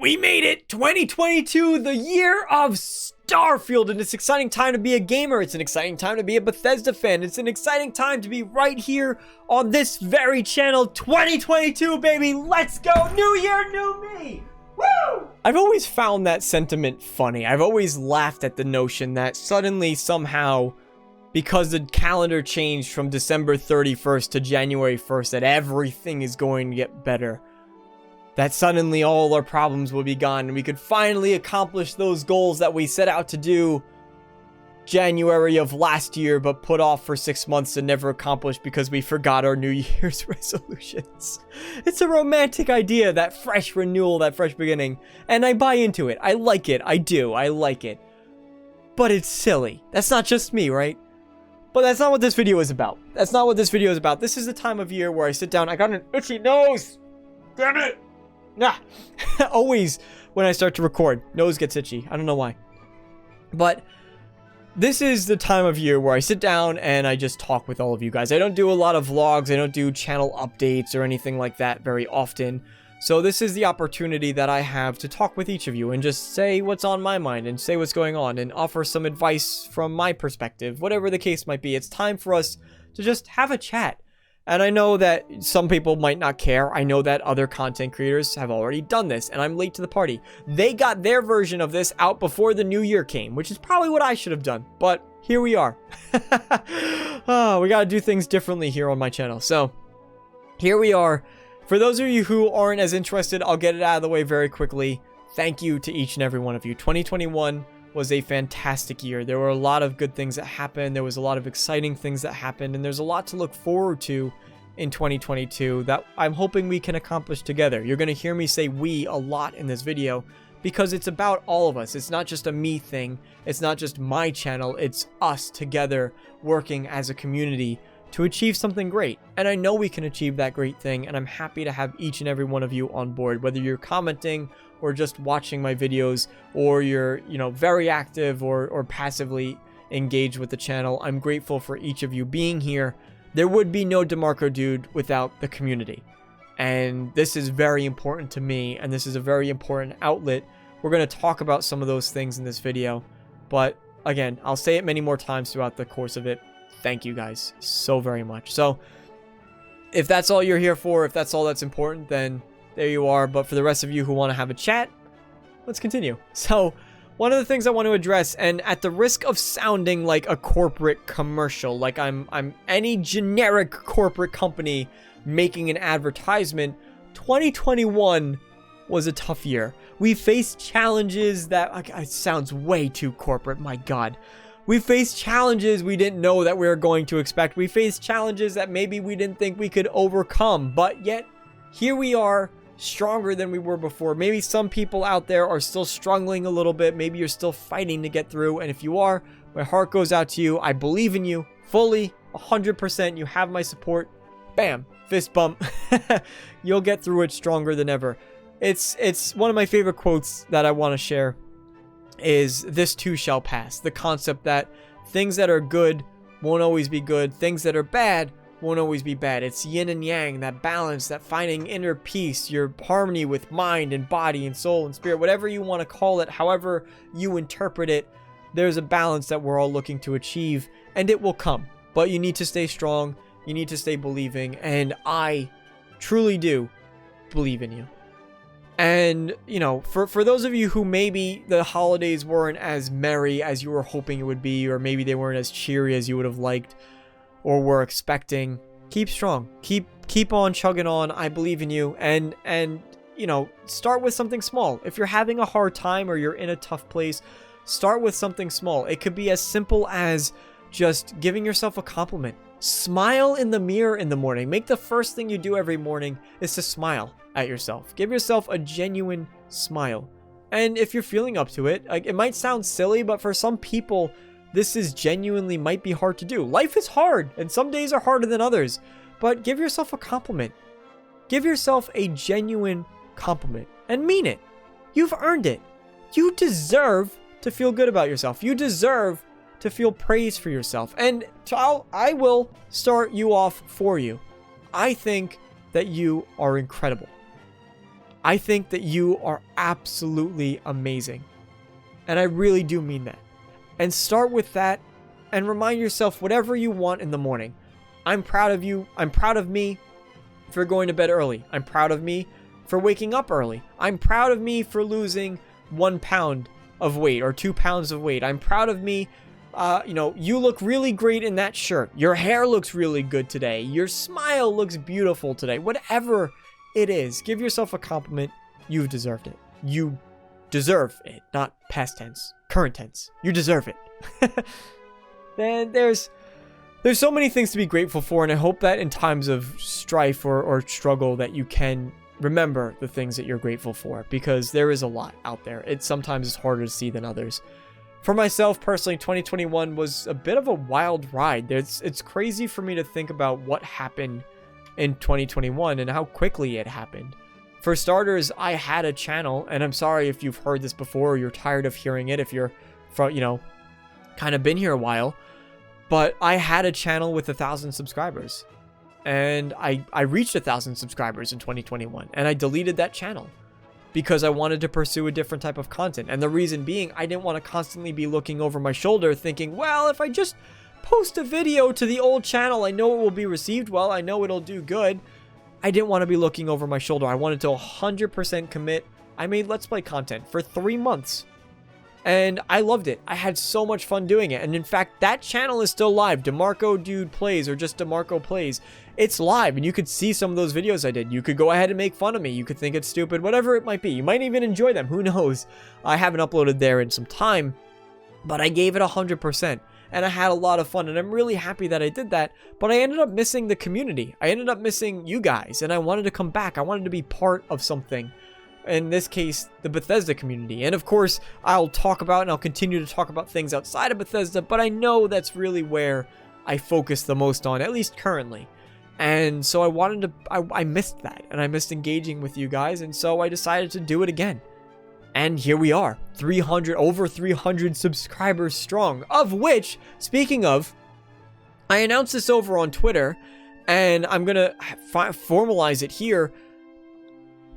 We made it! 2022, the year of Starfield, and it's an exciting time to be a gamer. It's an exciting time to be a Bethesda fan. It's an exciting time to be right here on this very channel. 2022, baby! Let's go! New year, new me! Woo! I've always found that sentiment funny. I've always laughed at the notion that suddenly, somehow, because the calendar changed from December 31st to January 1st, that everything is going to get better. That suddenly all our problems will be gone and we could finally accomplish those goals that we set out to do January of last year but put off for 6 months and never accomplished because we forgot our New Year's resolutions. It's a romantic idea, that fresh renewal, that fresh beginning, and I buy into it. I like it. I do. I like it. But it's silly. That's not just me, right? But that's not what this video is about. That's not what this video is about. This is the time of year where I sit down. I got an itchy nose. Damn it. Nah. Always when I start to record, nose gets itchy. I don't know why. But this is the time of year where I sit down and I just talk with all of you guys. I don't do a lot of vlogs. I don't do channel updates or anything like that very often. So this is the opportunity that I have to talk with each of you and just say what's on my mind and say what's going on and offer some advice from my perspective, whatever the case might be. It's time for us to just have a chat. And I know that some people might not care. I know that other content creators have already done this, and I'm late to the party. They got their version of this out before the new year came, which is probably what I should have done. But here we are. Oh, we gotta do things differently here on my channel. So, here we are. For those of you who aren't as interested, I'll get it out of the way very quickly. Thank you to each and every one of you. 2021 was a fantastic year. There were a lot of good things that happened. There was a lot of exciting things that happened, and there's a lot to look forward to in 2022 that I'm hoping we can accomplish together. You're going to hear me say we a lot in this video because it's about all of us. It's not just a me thing. It's not just my channel. It's us together working as a community to achieve something great. And I know we can achieve that great thing, and I'm happy to have each and every one of you on board, whether you're commenting or just watching my videos, or you're, very active or passively engaged with the channel. I'm grateful for each of you being here. There would be no DamarcoDude without the community. And this is very important to me, and this is a very important outlet. We're going to talk about some of those things in this video. But again, I'll say it many more times throughout the course of it. Thank you guys so very much. So if that's all you're here for, if that's all that's important, then there you are. But for the rest of you who want to have a chat, let's continue. So one of the things I want to address, and at the risk of sounding like a corporate commercial, like I'm any generic corporate company making an advertisement, 2021 was a tough year. We faced challenges that, it sounds way too corporate, my God. We faced challenges we didn't know that we were going to expect. We faced challenges that maybe we didn't think we could overcome, but yet here we are, stronger than we were before. Maybe some people out there are still struggling a little bit. Maybe you're still fighting to get through, and if you are, my heart goes out to you. I believe in you fully, 100%. You have my support. Bam, fist bump. You'll get through it stronger than ever. It's one of my favorite quotes that I want to share is "this too shall pass." The concept that things that are good won't always be good, things that are bad won't always be bad. It's yin and yang, that balance, that finding inner peace, your harmony with mind and body and soul and spirit, whatever you want to call it, however you interpret it. There's a balance that we're all looking to achieve, and it will come. But you need to stay strong, you need to stay believing, and I truly do believe in you. And, for those of you who maybe the holidays weren't as merry as you were hoping it would be, or maybe they weren't as cheery as you would have liked or were expecting, keep strong. Keep on chugging on. I believe in you. And start with something small. If you're having a hard time or you're in a tough place, start with something small. It could be as simple as just giving yourself a compliment. Smile in the mirror in the morning. Make the first thing you do every morning is to smile at yourself. Give yourself a genuine smile. And if you're feeling up to it, it might sound silly, but for some people, this is genuinely might be hard to do. Life is hard, and some days are harder than others. But give yourself a compliment. Give yourself a genuine compliment and mean it. You've earned it. You deserve to feel good about yourself. You deserve to feel praise for yourself. And I will start you off for you. I think that you are incredible. I think that you are absolutely amazing. And I really do mean that. And start with that and remind yourself whatever you want in the morning. I'm proud of you. I'm proud of me for going to bed early. I'm proud of me for waking up early. I'm proud of me for losing 1 pound of weight or 2 pounds of weight. I'm proud of me. You look really great in that shirt. Your hair looks really good today. Your smile looks beautiful today. Whatever it is, give yourself a compliment. You've deserved it. You deserve it, not past tense, current tense. You deserve it. Then there's so many things to be grateful for, and I hope that in times of strife or struggle that you can remember the things that you're grateful for, because there is a lot out there. Sometimes it's harder to see than others. For myself personally, 2021 was a bit of a wild ride. It's crazy for me to think about what happened in 2021 and how quickly it happened. For starters, I had a channel, and I'm sorry if you've heard this before or you're tired of hearing it if you're from, kind of been here a while, but I had a channel with 1,000 subscribers, and I reached 1,000 subscribers in 2021, and I deleted that channel because I wanted to pursue a different type of content. And the reason being, I didn't want to constantly be looking over my shoulder thinking, well, if I just post a video to the old channel, I know it will be received well, I know it'll do good. I didn't want to be looking over my shoulder. I wanted to 100% commit. I made Let's Play content for 3 months, and I loved it. I had so much fun doing it. And in fact, that channel is still live. DamarcoDude Plays, or just DaMarco Plays. It's live, and you could see some of those videos I did. You could go ahead and make fun of me. You could think it's stupid, whatever it might be. You might even enjoy them. Who knows? I haven't uploaded there in some time, but I gave it 100%. And I had a lot of fun, and I'm really happy that I did that, but I ended up missing the community. I ended up missing you guys, and I wanted to come back. I wanted to be part of something. In this case, the Bethesda community. And of course, I'll talk about and I'll continue to talk about things outside of Bethesda, but I know that's really where I focus the most on, at least currently. And so I missed that, and I missed engaging with you guys, and so I decided to do it again. And here we are, over 300 subscribers strong, of which, speaking of, I announced this over on Twitter, and I'm going to formalize it here.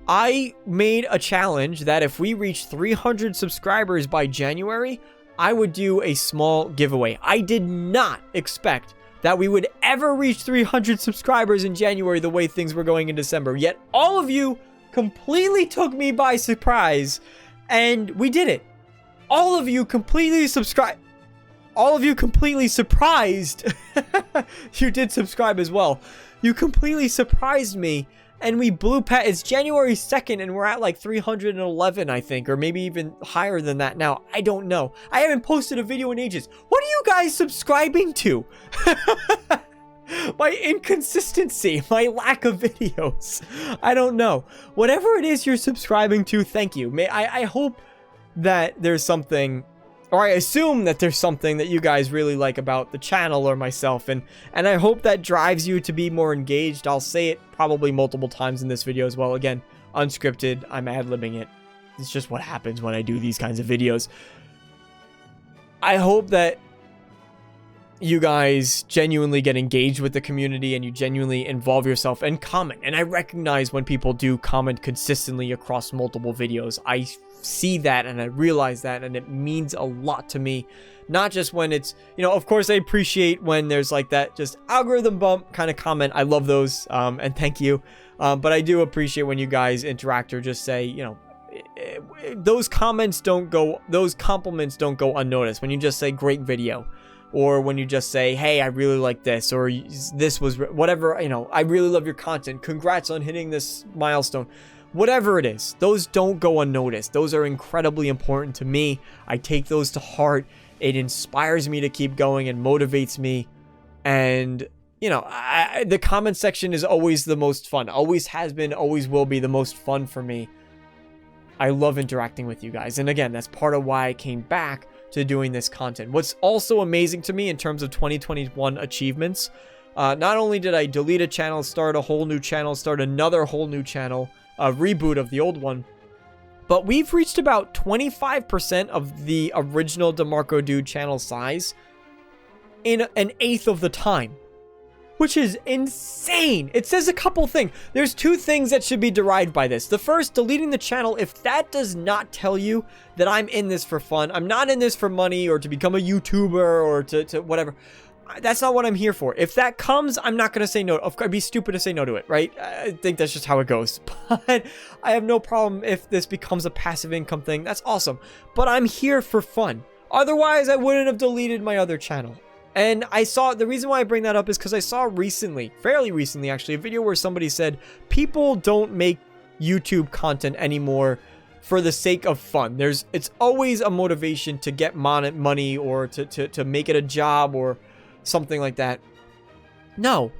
I made a challenge that if we reach 300 subscribers by January, I would do a small giveaway. I did not expect that we would ever reach 300 subscribers in January the way things were going in December, yet all of you completely took me by surprise. And we did it. All of you completely subscribed. All of you completely surprised. You did subscribe as well. You completely surprised me. And we blew past. It's January 2nd and we're at like 311, I think. Or maybe even higher than that now. I don't know. I haven't posted a video in ages. What are you guys subscribing to? My inconsistency, my lack of videos. I don't know. Whatever it is you're subscribing to, thank you. I hope that there's something, or I assume that there's something that you guys really like about the channel or myself, and I hope that drives you to be more engaged. I'll say it probably multiple times in this video as well. Again, unscripted, I'm ad-libbing it. It's just what happens when I do these kinds of videos. I hope that you guys genuinely get engaged with the community and you genuinely involve yourself and comment. And I recognize when people do comment consistently across multiple videos. I see that and I realize that, and it means a lot to me. Not just when it's, of course I appreciate when there's like that just algorithm bump kind of comment. I love those, and thank you. But I do appreciate when you guys interact or just say, those compliments don't go unnoticed. When you just say great video, or when you just say, hey, I really like this, or this was whatever, I really love your content. Congrats on hitting this milestone. Whatever it is, those don't go unnoticed. Those are incredibly important to me. I take those to heart. It inspires me to keep going and motivates me. And, the comment section is always the most fun. Always has been, always will be the most fun for me. I love interacting with you guys. And again, that's part of why I came back to doing this content. What's also amazing to me in terms of 2021 achievements, not only did I delete a channel, start a whole new channel, start another whole new channel, a reboot of the old one, but we've reached about 25% of the original DamarcoDude channel size in an eighth of the time, which is insane. It says a couple things. There's two things that should be derived by this. The first, deleting the channel. If that does not tell you that I'm in this for fun, I'm not in this for money or to become a YouTuber or to whatever. That's not what I'm here for. If that comes, I'm not going to say no. I'd be stupid to say no to it, right? I think that's just how it goes. But I have no problem if this becomes a passive income thing. That's awesome. But I'm here for fun. Otherwise, I wouldn't have deleted my other channel. And I saw, the reason why I bring that up is because I saw recently, fairly recently actually, a video where somebody said people don't make YouTube content anymore for the sake of fun. It's always a motivation to get money or to make it a job or something like that. No,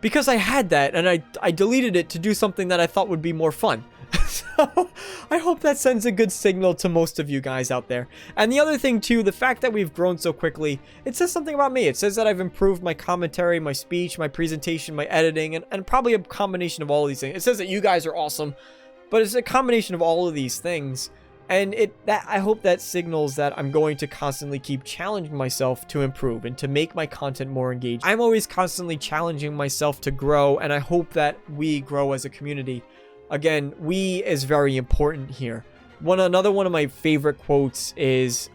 because I had that and I deleted it to do something that I thought would be more fun. So I hope that sends a good signal to most of you guys out there. And the other thing too, the fact that we've grown so quickly, it says something about me. It says that I've improved my commentary, my speech, my presentation, my editing, and probably a combination of all of these things. It says that you guys are awesome, but it's a combination of all of these things. And I hope that signals that I'm going to constantly keep challenging myself to improve and to make my content more engaging. I'm always constantly challenging myself to grow, and I hope that we grow as a community. Again, we is very important here. Another one of my favorite quotes is,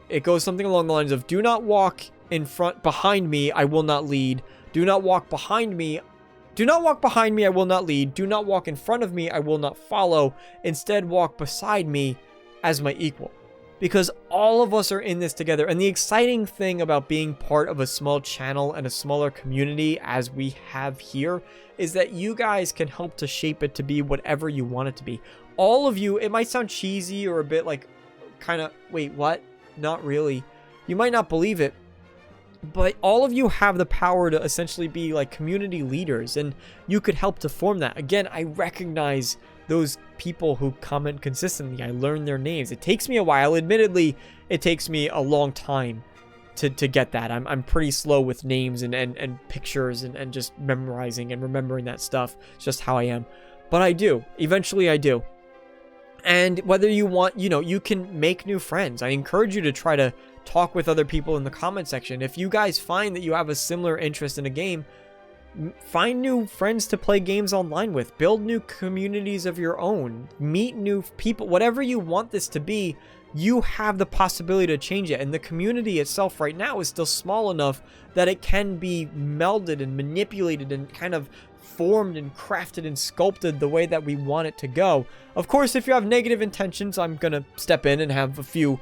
it goes something along the lines of, do not walk behind me, I will not lead. Do not walk behind me, I will not lead. Do not walk in front of me, I will not follow. Instead, walk beside me as my equal. Because all of us are in this together. And the exciting thing about being part of a small channel and a smaller community as we have here is that you guys can help to shape it to be whatever you want it to be. All of you, it might sound cheesy or a bit like kind of, wait, what? Not really. You might not believe it, but all of you have the power to essentially be like community leaders, and you could help to form that. Again, I recognize those people who comment consistently. I learn their names. It takes me a while. Admittedly, it takes me a long time to get that. I'm pretty slow with names and pictures and just memorizing and remembering that stuff. It's just how I am. But I do. Eventually I do. And whether you want, you can make new friends. I encourage you to try to talk with other people in the comment section. If you guys find that you have a similar interest in a game, find new friends to play games online with. Build new communities of your own. Meet new people. Whatever you want this to be, you have the possibility to change it. And the community itself right now is still small enough that it can be melded and manipulated and kind of formed and crafted and sculpted the way that we want it to go. Of course, if you have negative intentions, I'm gonna step in and have a few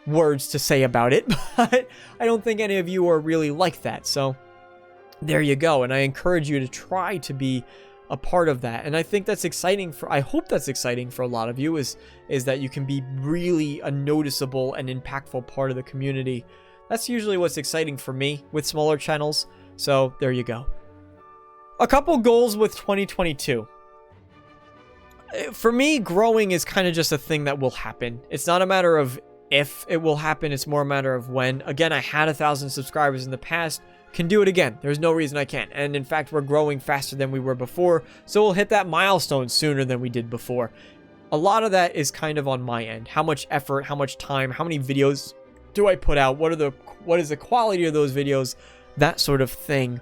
words to say about it, but I don't think any of you are really like that. So there you go. And I encourage you to try to be a part of that. And I think that's exciting I hope that's exciting for a lot of you is that you can be really a noticeable and impactful part of the community. That's usually what's exciting for me with smaller channels. So there you go. A couple goals with 2022. For me, growing is kind of just a thing that will happen. It's not a matter of if it will happen, it's more a matter of when. Again, I had 1,000 subscribers in the past. Can do it again. There's no reason I can't. And in fact, we're growing faster than we were before, so we'll hit that milestone sooner than we did before. A lot of that is kind of on my end. How much effort, how much time, how many videos do I put out? What is the quality of those videos? That sort of thing.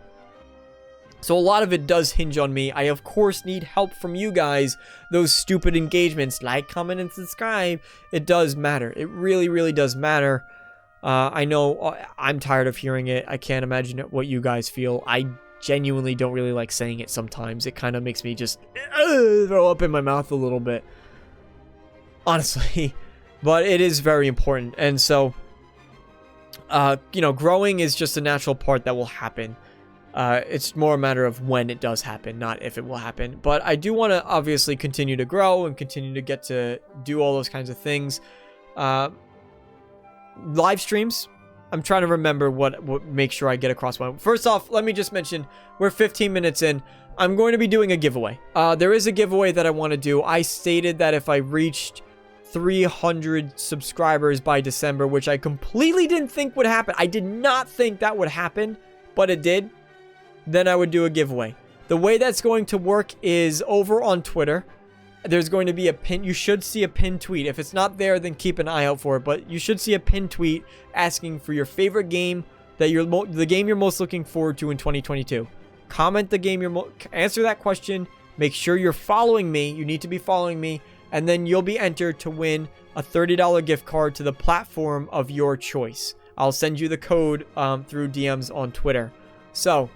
So a lot of it does hinge on me. I, of course, need help from you guys. Those stupid engagements, like, comment, and subscribe. It does matter. It really, really does matter. I know I'm tired of hearing it. I can't imagine what you guys feel. I genuinely don't really like saying it sometimes. It kind of makes me just throw up in my mouth a little bit. Honestly. But it is very important. And so, growing is just a natural part that will happen. It's more a matter of when it does happen, not if it will happen. But I do want to obviously continue to grow and continue to get to do all those kinds of things. Live streams. I'm trying to remember what make sure I get across one. First off, let me just mention, we're 15 minutes in. I'm going to be doing a giveaway. There is a giveaway that I want to do. I stated that if I reached 300 subscribers by December, which I completely didn't think would happen. I did not think that would happen, but it did. Then I would do a giveaway. The way that's going to work is over on Twitter. There's going to be a pin. You should see a pinned tweet. If it's not there, then keep an eye out for it. But you should see a pinned tweet asking for your favorite game, the game you're most looking forward to in 2022. comment the game answer that question. Make sure you're following me. You need to be following me. And then you'll be entered to win a $30 gift card to the platform of your choice. I'll send you the code through DMs on Twitter. So,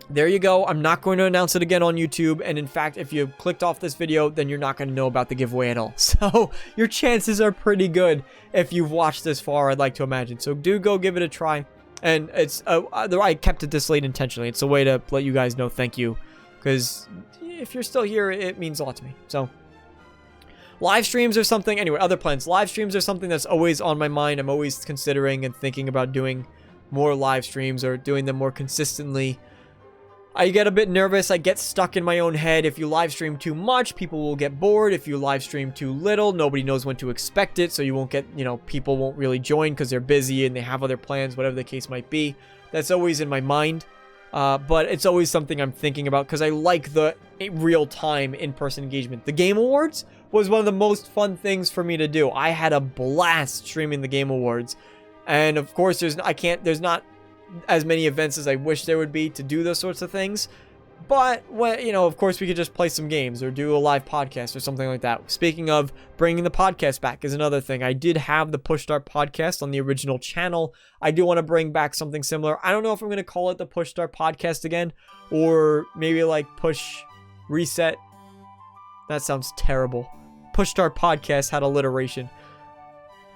there you go. I'm not going to announce it again on YouTube. And in fact, if you clicked off this video, then you're not going to know about the giveaway at all. So, your chances are pretty good if you've watched this far, I'd like to imagine. So, do go give it a try. And it's I kept it this late intentionally. It's a way to let you guys know thank you. Because if you're still here, it means a lot to me. So, live streams are something, anyway, other plans. Live streams are something that's always on my mind. I'm always considering and thinking about doing more live streams or doing them more consistently. I get a bit nervous. I get stuck in my own head. If you live stream too much, people will get bored. If you live stream too little, nobody knows when to expect it. So you won't get, people won't really join because they're busy and they have other plans, whatever the case might be. That's always in my mind. But it's always something I'm thinking about because I like the real-time in-person engagement. The Game Awards was one of the most fun things for me to do. I had a blast streaming the Game Awards. And of course, there's not as many events as I wish there would be to do those sorts of things. But, of course, we could just play some games or do a live podcast or something like that. Speaking of bringing the podcast back is another thing. I did have the Push Start podcast on the original channel. I do want to bring back something similar. I don't know if I'm going to call it the Push Start podcast again or maybe like Push Reset. That sounds terrible. Push Start podcast had alliteration.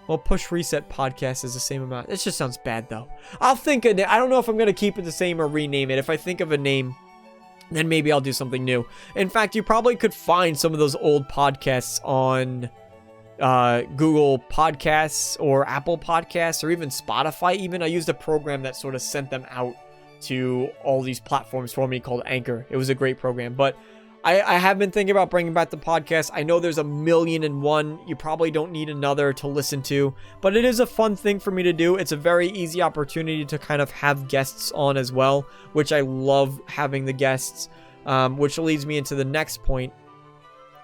Well, Push Reset podcast is the same amount. It just sounds bad, though. I'll think of it. I don't know if I'm going to keep it the same or rename it. If I think of a name, then maybe I'll do something new. In fact, you probably could find some of those old podcasts on Google Podcasts or Apple Podcasts or even Spotify even. I used a program that sort of sent them out to all these platforms for me called Anchor. It was a great program, but I have been thinking about bringing back the podcast. I know there's 1,000,001. You probably don't need another to listen to, but it is a fun thing for me to do. It's a very easy opportunity to kind of have guests on as well, which I love having the guests, which leads me into the next point,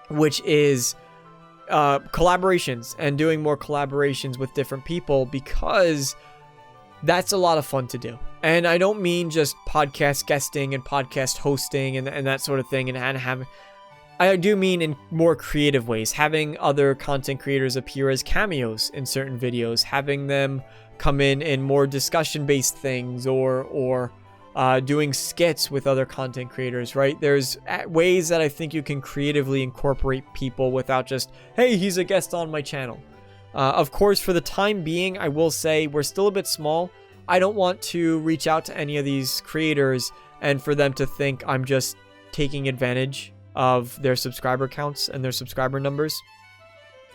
which is collaborations and doing more collaborations with different people because that's a lot of fun to do. And I don't mean just podcast guesting and podcast hosting and that sort of thing. I do mean in more creative ways, having other content creators appear as cameos in certain videos, having them come in more discussion-based things or doing skits with other content creators, right? There's ways that I think you can creatively incorporate people without just, hey, he's a guest on my channel. Of course, for the time being, I will say we're still a bit small. I don't want to reach out to any of these creators and for them to think I'm just taking advantage of their subscriber counts and their subscriber numbers.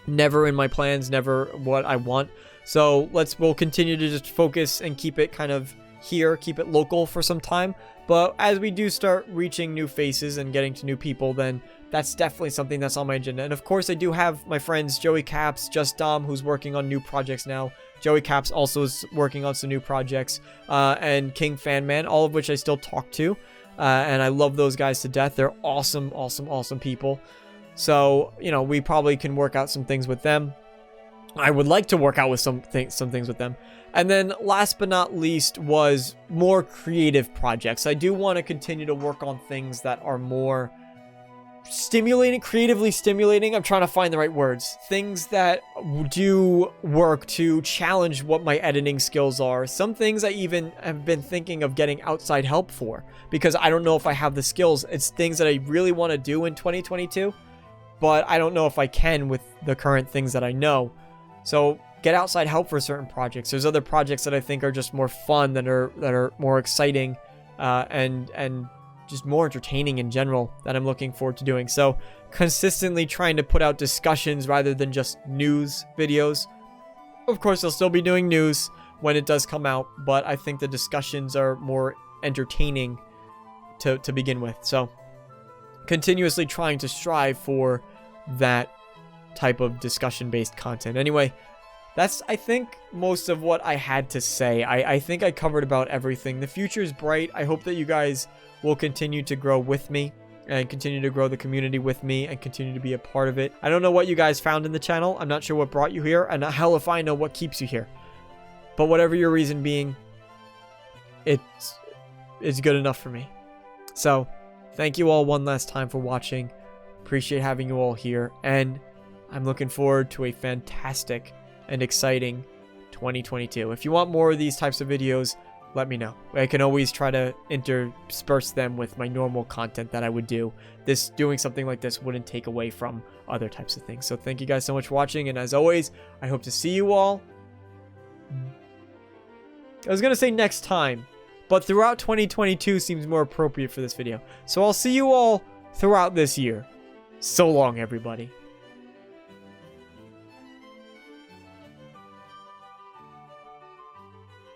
Never in my plans, never what I want. So we'll continue to just focus and keep it kind of here, keep it local for some time. But as we do start reaching new faces and getting to new people, then that's definitely something that's on my agenda. And of course, I do have my friends Joey Caps, Just Dom, who's working on new projects now. Joey Caps also is working on some new projects, and King Fanman, all of which I still talk to, and I love those guys to death. They're awesome, awesome, awesome people. So, we probably can work out some things with them. I would like to work out with some things with them. And then last but not least was more creative projects. I do want to continue to work on things that are more creatively stimulating. I'm trying to find the right words. Things that do work to challenge what my editing skills are. Some things I even have been thinking of getting outside help for because I don't know if I have the skills. It's things that I really want to do in 2022, but I don't know if I can with the current things that I know. So get outside help for certain projects. There's other projects that I think are just more fun, that are more exciting, and just more entertaining in general that I'm looking forward to doing. So consistently trying to put out discussions rather than just news videos. Of course, I'll still be doing news when it does come out, but I think the discussions are more entertaining to begin with. So continuously trying to strive for that type of discussion-based content. Anyway, that's, I think, most of what I had to say. I think I covered about everything. The future is bright. I hope that you guys will continue to grow with me and continue to grow the community with me and continue to be a part of it. I don't know what you guys found in the channel. I'm not sure what brought you here, and hell if I know what keeps you here. But whatever your reason being, it's good enough for me. So, thank you all one last time for watching. Appreciate having you all here, and I'm looking forward to a fantastic and exciting 2022. If you want more of these types of videos, let me know. I can always try to intersperse them with my normal content that I would do. Doing something like this wouldn't take away from other types of things. So thank you guys so much for watching, and as always, I hope to see you all. I was gonna say next time, but throughout 2022 seems more appropriate for this video. So I'll see you all throughout this year. So long, everybody.